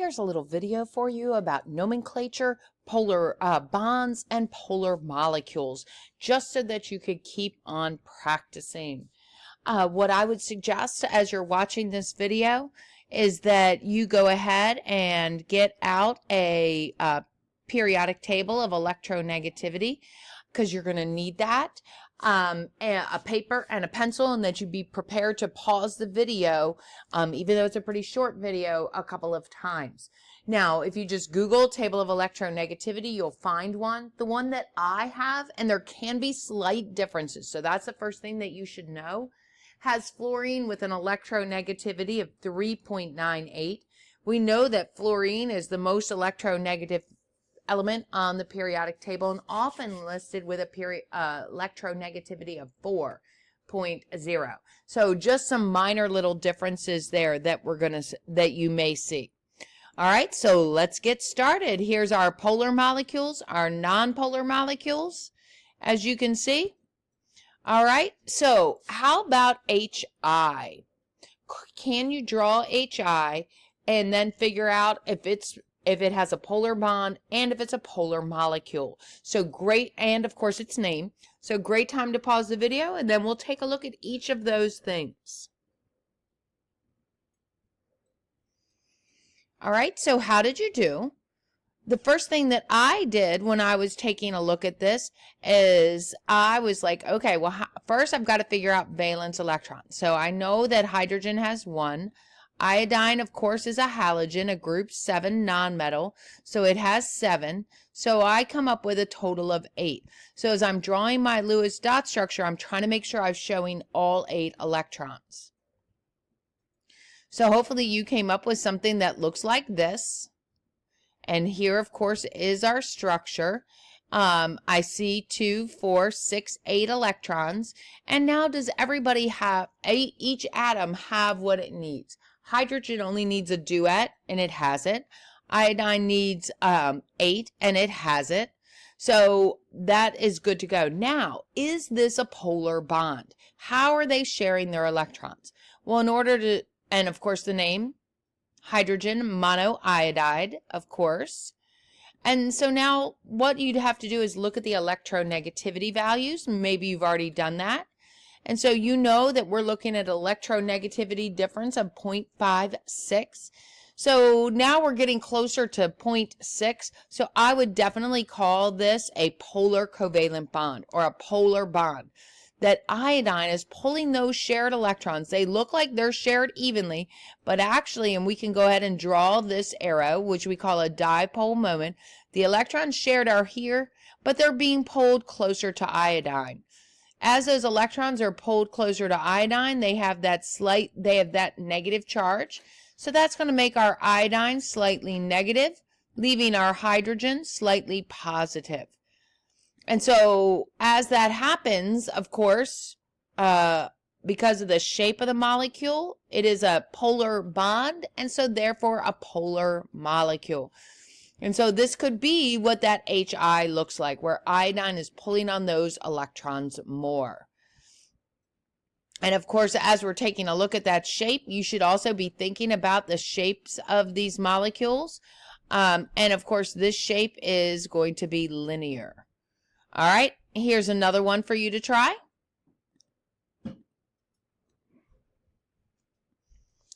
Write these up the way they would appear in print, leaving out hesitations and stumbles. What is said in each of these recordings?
here's a little video for you about nomenclature, polar bonds, and polar molecules, just so that you could keep on practicing. What I would suggest as you're watching this video is that you go ahead and get out a periodic table of electronegativity, because you're going to need that, a paper and a pencil, and that you be prepared to pause the video, even though it's a pretty short video, a couple of times. Now, if you just Google table of electronegativity, you'll find one. The one that I have, and there can be slight differences, so that's the first thing that you should know, has fluorine with an electronegativity of 3.98. We know that fluorine is the most electronegative element on the periodic table and often listed with a electronegativity of 4.0. So just some minor little differences there that that you may see. All right, so let's get started. Here's our polar molecules, our nonpolar molecules, as you can see. All right, so how about HI? Can you draw HI and then figure out if it has a polar bond and if it's a polar molecule? So great, and of course its name. So great time to pause the video, and then we'll take a look at each of those things. All right, so how did you do? The first thing that I did when I was taking a look at this is I was like, okay, well, first I've got to figure out valence electrons. So I know that hydrogen has 1. Iodine, of course, is a halogen, a group 7 nonmetal, so it has 7. So I come up with a total of 8. So as I'm drawing my Lewis dot structure, I'm trying to make sure I'm showing all 8 electrons. So hopefully you came up with something that looks like this. And here, of course, is our structure. I see 2, 4, 6, 8 electrons. And now does everybody have, each atom have what it needs? Hydrogen only needs a duet, and it has it. Iodine needs 8, and it has it. So that is good to go. Now, is this a polar bond? How are they sharing their electrons? Well, in order to, and of course the name, hydrogen monoiodide, of course. And so now what you'd have to do is look at the electronegativity values. Maybe you've already done that. And so you know that we're looking at electronegativity difference of 0.56. So now we're getting closer to 0.6. So I would definitely call this a polar covalent bond or a polar bond. That iodine is pulling those shared electrons. They look like they're shared evenly, but actually, and we can go ahead and draw this arrow, which we call a dipole moment. The electrons shared are here, but they're being pulled closer to iodine. As those electrons are pulled closer to iodine, they have that negative charge. So that's going to make our iodine slightly negative, leaving our hydrogen slightly positive. And so as that happens, of course, because of the shape of the molecule, it is a polar bond, and so therefore a polar molecule. And so this could be what that HI looks like, where iodine is pulling on those electrons more. And of course, as we're taking a look at that shape, you should also be thinking about the shapes of these molecules. And of course, this shape is going to be linear. All right, here's another one for you to try.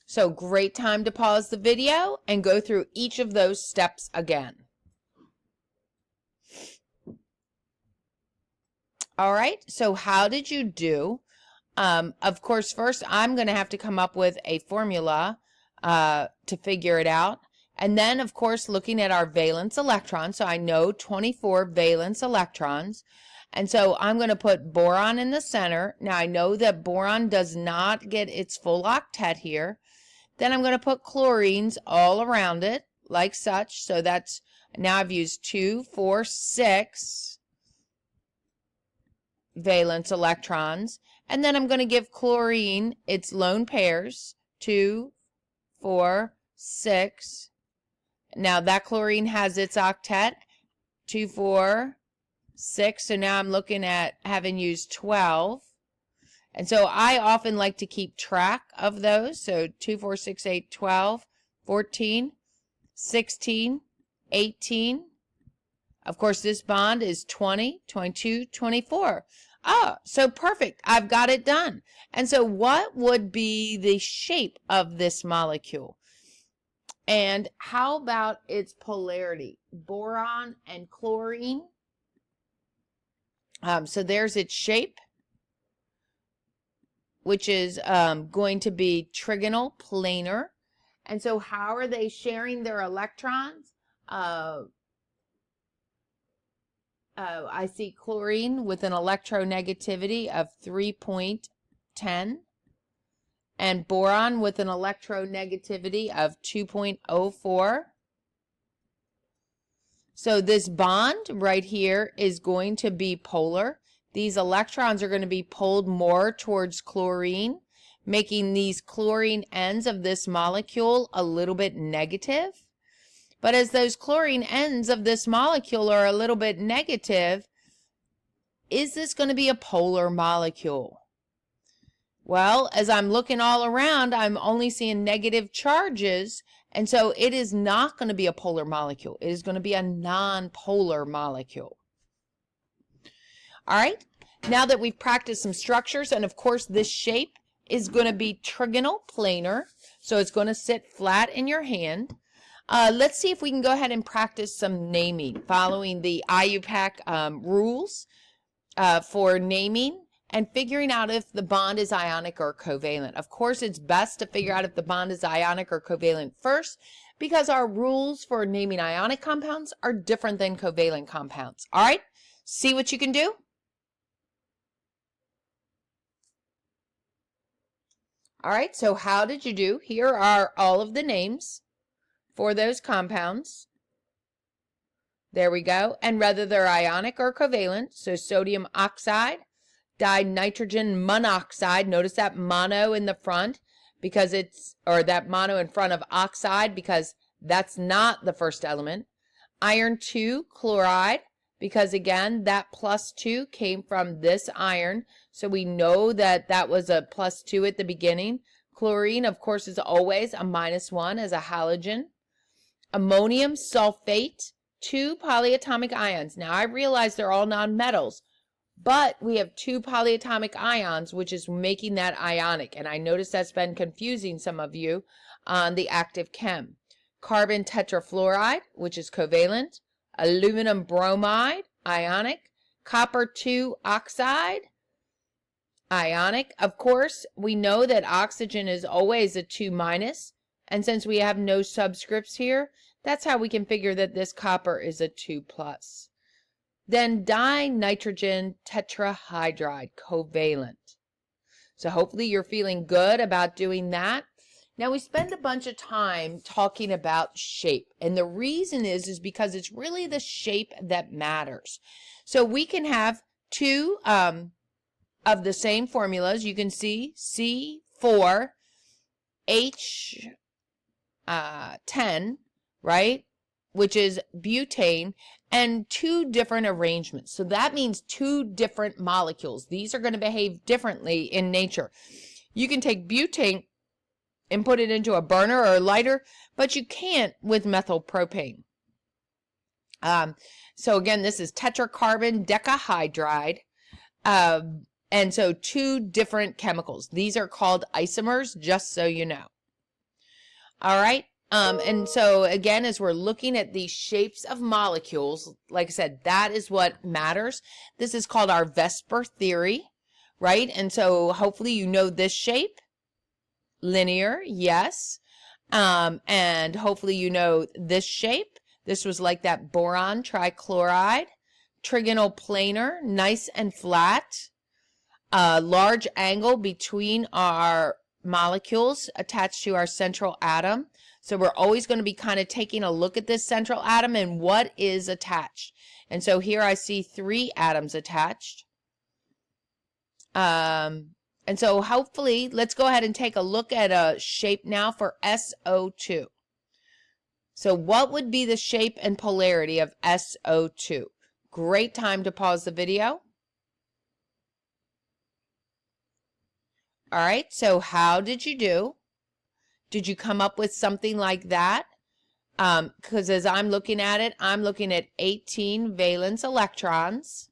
So great time to pause the video and go through each of those steps again. All right, so how did you do? Of course, first I'm going to have to come up with a formula to figure it out. And then, of course, looking at our valence electrons. So I know 24 valence electrons. And so I'm going to put boron in the center. Now I know that boron does not get its full octet here. Then I'm going to put chlorines all around it, like such. So that's, now I've used 2, 4, 6 valence electrons. And then I'm going to give chlorine its lone pairs, 2, 4, 6. Now that chlorine has its octet, 2, 4, 6. So now I'm looking at having used 12. And so I often like to keep track of those. So 2, 4, 6, 8, 12, 14, 16, 18. Of course, this bond is 20, 22, 24. Ah, so perfect. I've got it done. And so what would be the shape of this molecule? And how about its polarity? Boron and chlorine. So there's its shape, which is going to be trigonal planar. And so how are they sharing their electrons? I see chlorine with an electronegativity of 3.10 and boron with an electronegativity of 2.04. So this bond right here is going to be polar. These electrons are going to be pulled more towards chlorine, making these chlorine ends of this molecule a little bit negative. But as those chlorine ends of this molecule are a little bit negative, is this going to be a polar molecule? Well, as I'm looking all around, I'm only seeing negative charges, and so it is not going to be a polar molecule. It is going to be a non-polar molecule. All right, now that we've practiced some structures, and of course this shape is going to be trigonal planar, so it's going to sit flat in your hand. Let's see if we can go ahead and practice some naming following the IUPAC rules for naming and figuring out if the bond is ionic or covalent. Of course, it's best to figure out if the bond is ionic or covalent first because our rules for naming ionic compounds are different than covalent compounds. All right, see what you can do. All right, so how did you do? Here are all of the names for those compounds. There we go. And whether they're ionic or covalent, so sodium oxide, dinitrogen monoxide, notice that mono in the front because it's, or that mono in front of oxide because that's not the first element. Iron 2 chloride, because again, that +2 came from this iron, so we know that that was a +2 at the beginning. Chlorine, of course, is always a -1 as a halogen. Ammonium sulfate, 2 polyatomic ions. Now, I realize they're all nonmetals, but we have 2 polyatomic ions, which is making that ionic, and I notice that's been confusing some of you on the active chem. Carbon tetrafluoride, which is covalent. Aluminum bromide, ionic. Copper 2 oxide, ionic. Of course, we know that oxygen is always a 2-, and since we have no subscripts here, that's how we can figure that this copper is a 2+. Then dinitrogen tetrahydride, covalent. So hopefully you're feeling good about doing that. Now we spend a bunch of time talking about shape, and the reason is because it's really the shape that matters. So we can have two of the same formulas. You can see C4H10, right, which is butane, and 2 different arrangements. So that means 2 different molecules. These are going to behave differently in nature. You can take butane and put it into a burner or a lighter, but you can't with methylpropane. So again, this is tetracarbon decahydride. And so 2 different chemicals. These are called isomers, just so you know. All right. And so again, as we're looking at these shapes of molecules, like I said, that is what matters. This is called our Vesper theory, right? And so hopefully you know this shape. Linear, yes. And hopefully you know this shape. This was like that boron trichloride. Trigonal planar, nice and flat. Large angle between our molecules attached to our central atom. So we're always going to be kind of taking a look at this central atom and what is attached. And so here I see 3 atoms attached. And so hopefully, let's go ahead and take a look at a shape now for SO2. So what would be the shape and polarity of SO2? Great time to pause the video. All right, so how did you do? Did you come up with something like that? because as I'm looking at it, I'm looking at 18 valence electrons,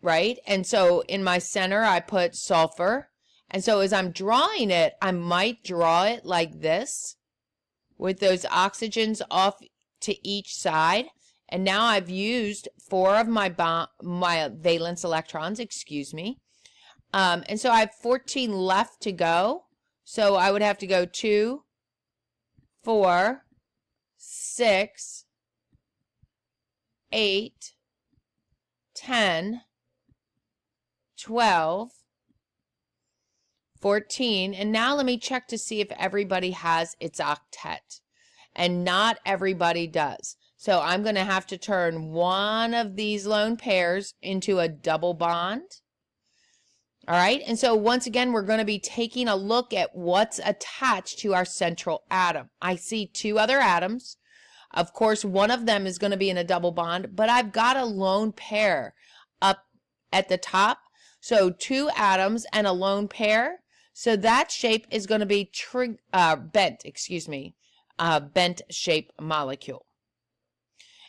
right? And so in my center, I put sulfur. And so as I'm drawing it, I might draw it like this with those oxygens off to each side. And now I've used 4 of my valence electrons, excuse me. And so I have 14 left to go. So I would have to go 2, 4, 6, 8, 10, 12, 14. And now let me check to see if everybody has its octet. And not everybody does. So I'm going to have to turn one of these lone pairs into a double bond. All right, and so once again, we're going to be taking a look at what's attached to our central atom. I see 2 other atoms. Of course, one of them is going to be in a double bond, but I've got a lone pair up at the top. So 2 atoms and a lone pair. So that shape is going to be bent shape molecule.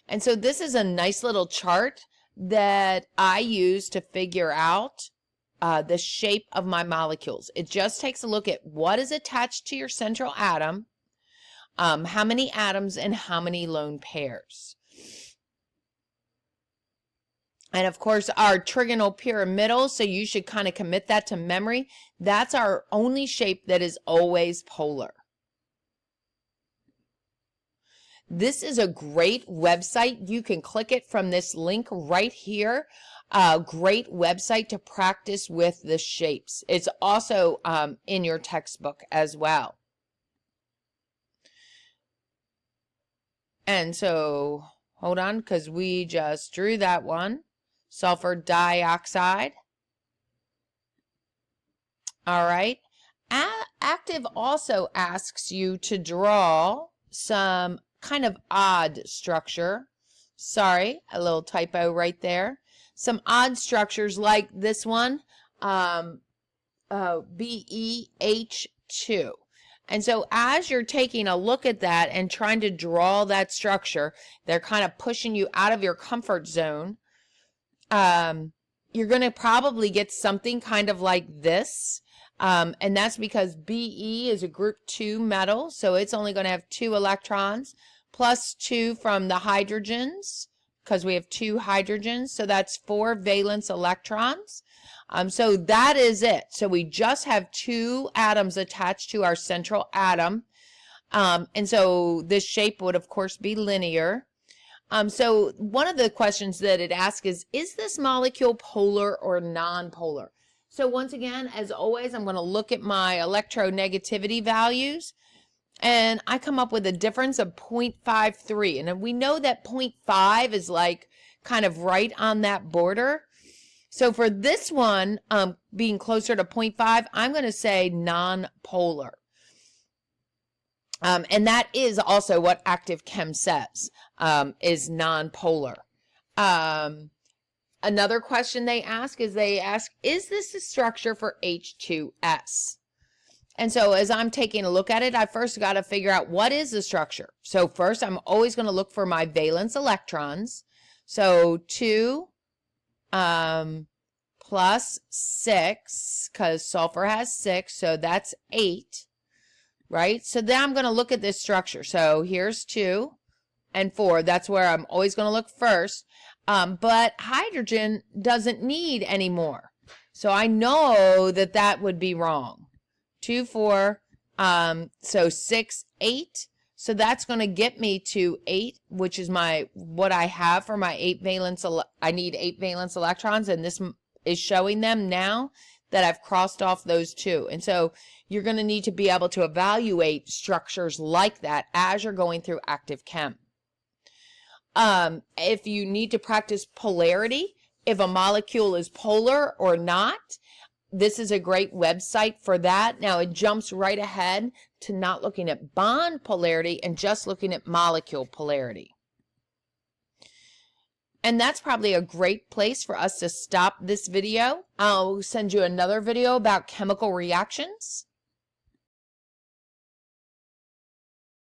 And so this is a nice little chart that I use to figure out the shape of my molecules. It just takes a look at what is attached to your central atom, how many atoms and how many lone pairs. And of course, our trigonal pyramidal, so you should kind of commit that to memory. That's our only shape that is always polar. This is a great website. You can click it from this link right here. A great website to practice with the shapes. It's also in your textbook as well. And so, hold on, because we just drew that one. Sulfur dioxide. All right. Active also asks you to draw some kind of odd structure. Sorry, a little typo right there. Some odd structures like this one, BeH2. And so as you're taking a look at that and trying to draw that structure, they're kind of pushing you out of your comfort zone. You're going to probably get something kind of like this. And that's because Be is a group 2 metal, so it's only going to have 2 electrons, plus 2 from the hydrogens, because we have 2 hydrogens, so that's 4 valence electrons. So that is it. So we just have 2 atoms attached to our central atom. And so this shape would, of course, be linear. So one of the questions that it asks is this molecule polar or non-polar? So once again, as always, I'm going to look at my electronegativity values. And I come up with a difference of 0.53. And we know that 0.5 is like kind of right on that border. So for this one, being closer to 0.5, I'm going to say non-polar. And that is also what Active Chem says, is non-polar. Another question they ask, is this the structure for H2S? And so as I'm taking a look at it, I first got to figure out what is the structure. So first, I'm always going to look for my valence electrons. So 2 plus 6, because sulfur has 6, so that's 8, right? So then I'm going to look at this structure. So here's 2 and 4. That's where I'm always going to look first. But hydrogen doesn't need any more. So I know that that would be wrong. 2, 4, so 6, 8. So that's going to get me to 8, which is what I have for my 8 valence. I need 8 valence electrons, and this is showing them now that I've crossed off those 2. And so you're going to need to be able to evaluate structures like that as you're going through Active Chem. If you need to practice polarity, if a molecule is polar or not, this is a great website for that. Now it jumps right ahead to not looking at bond polarity and just looking at molecule polarity. And that's probably a great place for us to stop this video. I'll send you another video about chemical reactions.